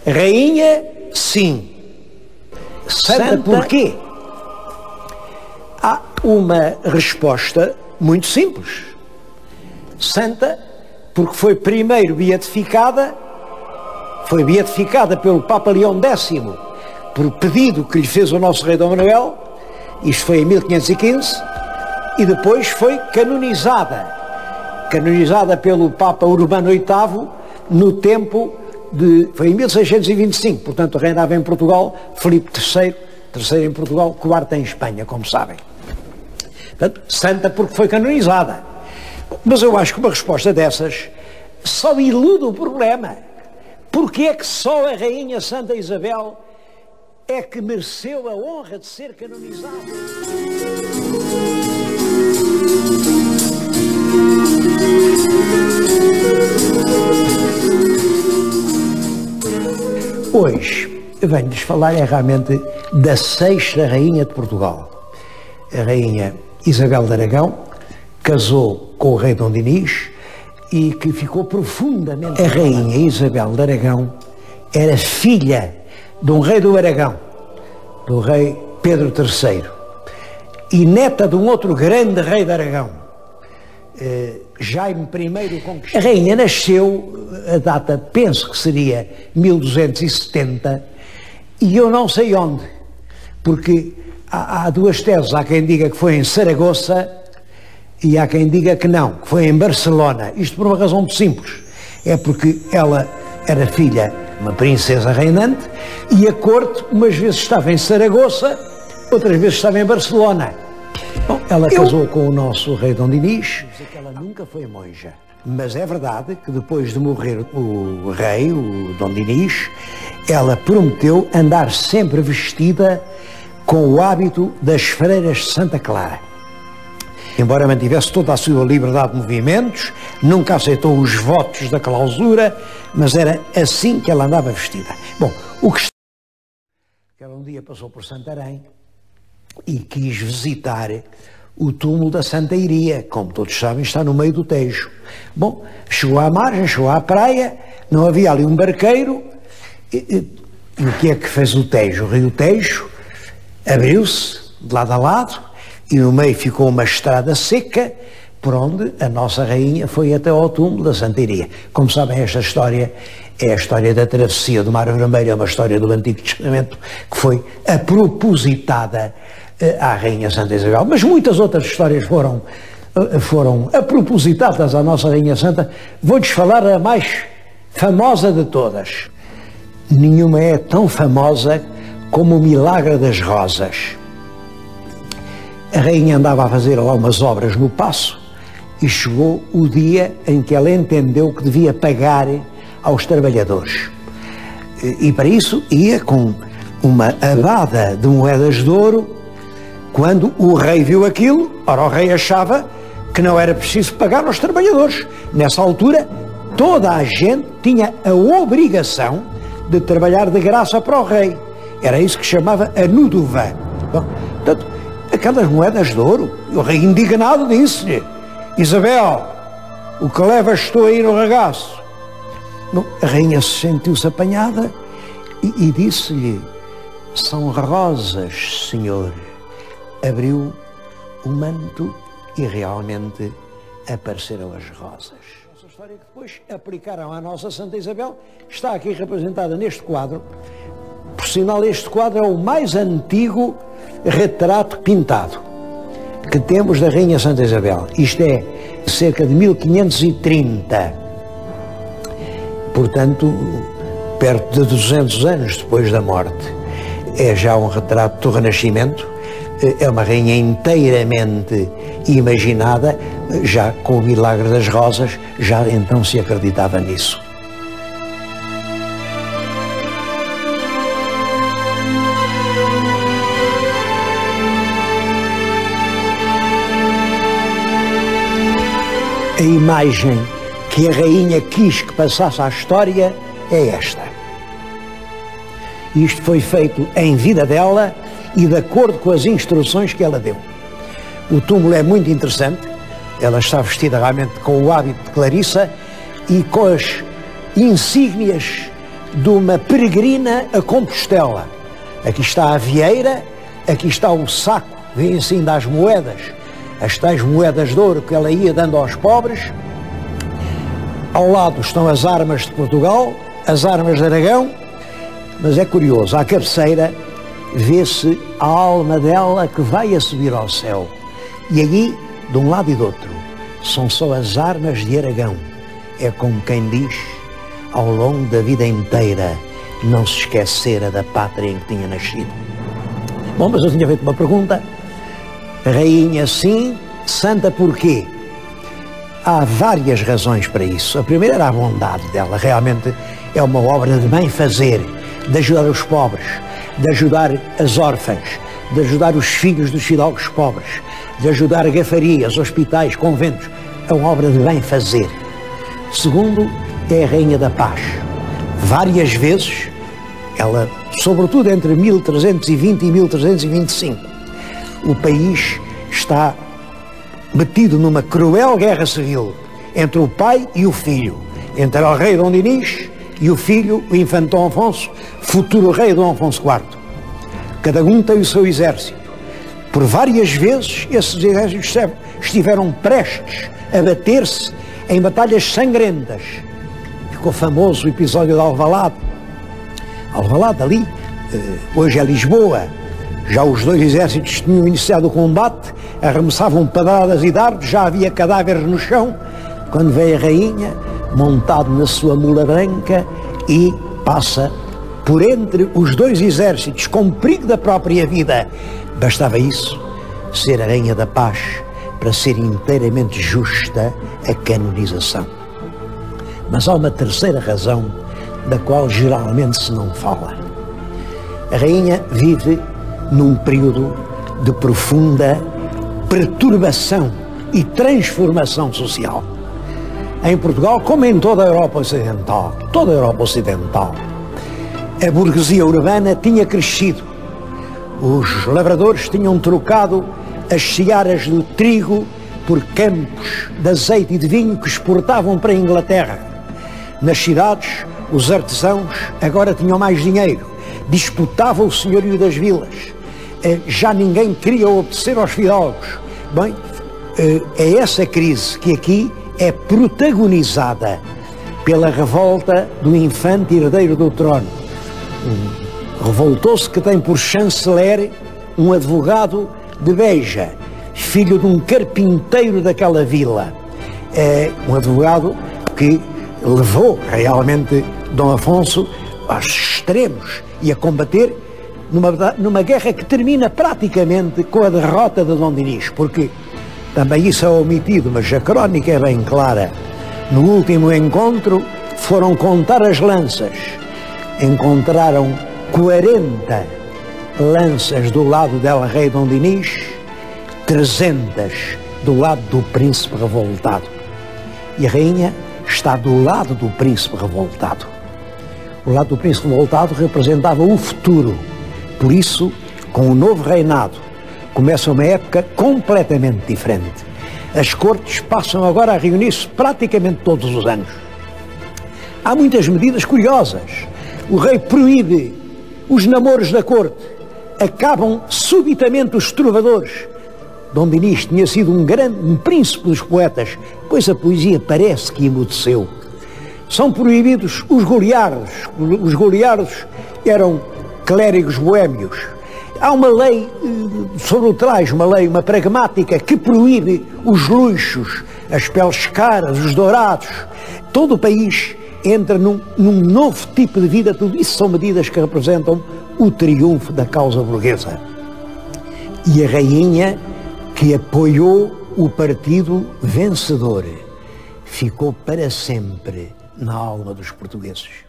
Rainha, sim. Santa, porquê? Há uma resposta muito simples. Santa, porque foi primeiro beatificada, pelo Papa Leão X, por pedido que lhe fez o nosso rei Dom Manuel, isto foi em 1515, e depois foi canonizada pelo Papa Urbano VIII no tempo foi em 1625, portanto reinava em Portugal Filipe III, terceiro em Portugal, quarto em Espanha, como sabem. Portanto, santa porque foi canonizada. Mas eu acho que uma resposta dessas só ilude o problema. Porque é que só a Rainha Santa Isabel é que mereceu a honra de ser canonizada? Hoje venho-lhes falar realmente da sexta Rainha de Portugal. A Rainha Isabel de Aragão casou com o rei Dom Dinis e que ficou profundamente... A Rainha Isabel de Aragão era filha de um rei do Aragão, do rei Pedro III, e neta de um outro grande rei de Aragão, Jaime I Conquistador. A rainha nasceu, a data penso que seria 1270, e eu não sei onde, porque há duas teses, há quem diga que foi em Saragoça e há quem diga que não, que foi em Barcelona. Isto por uma razão muito simples, é porque ela era filha de uma princesa reinante e a corte umas vezes estava em Saragoça, outras vezes estava em Barcelona. Bom, ela casou com o nosso rei Dom Dinis. Ela nunca foi monja, mas é verdade que depois de morrer o rei, o Dom Dinis, ela prometeu andar sempre vestida com o hábito das freiras de Santa Clara. Embora mantivesse toda a sua liberdade de movimentos, nunca aceitou os votos da clausura, mas era assim que ela andava vestida. Bom, o que ela um dia passou por Santarém e quis visitar o túmulo da Santa Iria, como todos sabem, está no meio do Tejo. Bom, chegou à margem, chegou à praia, não havia ali um barqueiro, e o que é que fez o Tejo? O rio Tejo abriu-se de lado a lado, e no meio ficou uma estrada seca, por onde a nossa rainha foi até ao túmulo da Santa Iria. Como sabem, esta história é a história da travessia do Mar Vermelho, é uma história do Antigo Testamento que foi propositada à Rainha Santa Isabel. Mas muitas outras histórias foram propositadas à nossa Rainha Santa. Vou-lhes falar da mais famosa de todas. Nenhuma é tão famosa como o Milagre das Rosas. A rainha andava a fazer lá umas obras no Paço e chegou o dia em que ela entendeu que devia pagar aos trabalhadores. E para isso ia com uma abada de moedas de ouro. Quando o rei viu aquilo, ora, o rei achava que não era preciso pagar aos trabalhadores. Nessa altura, toda a gente tinha a obrigação de trabalhar de graça para o rei. Era isso que chamava a nuduva. Bom, portanto, aquelas moedas de ouro, o rei indignado disse-lhe: Isabel, o que levas tu aí no regaço? Bom, a rainha sentiu-se apanhada e disse-lhe: são rosas, senhor. Abriu o manto e realmente apareceram as rosas. Essa história que depois aplicaram à nossa Santa Isabel está aqui representada neste quadro. Por sinal, este quadro é o mais antigo retrato pintado que temos da Rainha Santa Isabel. Isto é cerca de 1530, portanto, perto de 200 anos depois da morte. É já um retrato do Renascimento, é uma rainha inteiramente imaginada, já com o Milagre das Rosas, já então se acreditava nisso. A imagem que a rainha quis que passasse à história é esta. Isto foi feito em vida dela e de acordo com as instruções que ela deu. O túmulo é muito interessante, ela está vestida realmente com o hábito de Clarissa e com as insígnias de uma peregrina a Compostela. Aqui está a vieira, aqui está o saco, vêem-se ainda as moedas, as tais moedas de ouro que ela ia dando aos pobres. Ao lado estão as armas de Portugal, as armas de Aragão, mas é curioso, à cabeceira vê-se a alma dela que vai a subir ao céu. E aí, de um lado e do outro, são só as armas de Aragão. É como quem diz, ao longo da vida inteira, não se esquecera da pátria em que tinha nascido. Bom, mas eu tinha feito uma pergunta. Rainha, sim, santa porquê? Há várias razões para isso. A primeira era a bondade dela. Realmente é uma obra de bem-fazer, de ajudar os pobres, de ajudar as órfãs, de ajudar os filhos dos fidalgos pobres, de ajudar gafarias, hospitais, conventos. É uma obra de bem-fazer. Segundo, é a Rainha da Paz. Várias vezes, ela, sobretudo entre 1320 e 1325, o país está metido numa cruel guerra civil entre o pai e o filho, entre o rei Dom Dinis e o filho, o infante Dom Afonso, futuro rei Dom Afonso IV. Cada um tem o seu exército. Por várias vezes, esses exércitos estiveram prestes a bater-se em batalhas sangrentas. Ficou famoso o episódio de Alvalade. Alvalade, ali, hoje é Lisboa. Já os dois exércitos tinham iniciado o combate, arremessavam pedradas e dardos, já havia cadáveres no chão, quando veio a rainha, montado na sua mula branca, e passa por entre os dois exércitos, com perigo da própria vida. Bastava isso, ser a Rainha da Paz, para ser inteiramente justa a canonização. Mas há uma terceira razão, da qual geralmente se não fala. A rainha vive num período de profunda perturbação e transformação social. Em Portugal, como em toda a Europa Ocidental, a burguesia urbana tinha crescido. Os lavradores tinham trocado as searas do trigo por campos de azeite e de vinho que exportavam para a Inglaterra. Nas cidades, os artesãos agora tinham mais dinheiro, disputavam o senhorio das vilas. Já ninguém queria obedecer aos fidalgos. Bem, é essa crise que aqui é protagonizada pela revolta do infante herdeiro do trono. Revoltou-se que tem por chanceler um advogado de Beja, filho de um carpinteiro daquela vila. É um advogado que levou realmente Dom Afonso aos extremos e a combater numa guerra que termina praticamente com a derrota de Dom Dinis, porque também isso é omitido, mas a crónica é bem clara. No último encontro foram contar as lanças, encontraram 40 lanças do lado del rei Dom Dinis, 300 do lado do príncipe revoltado. E a rainha está do lado do príncipe revoltado. O lado do príncipe revoltado representava o futuro. Por isso, com o novo reinado, começa uma época completamente diferente. As cortes passam agora a reunir-se praticamente todos os anos. Há muitas medidas curiosas. O rei proíbe os namoros da corte. Acabam subitamente os trovadores. Dom Dinis tinha sido um príncipe dos poetas, pois a poesia parece que emudeceu. São proibidos os goliardos. Os goliardos eram clérigos boémios. Há uma lei sobre o traje, uma pragmática, que proíbe os luxos, as peles caras, os dourados. Todo o país entra num novo tipo de vida. Tudo isso são medidas que representam o triunfo da causa burguesa. E a rainha, que apoiou o partido vencedor, ficou para sempre na alma dos portugueses.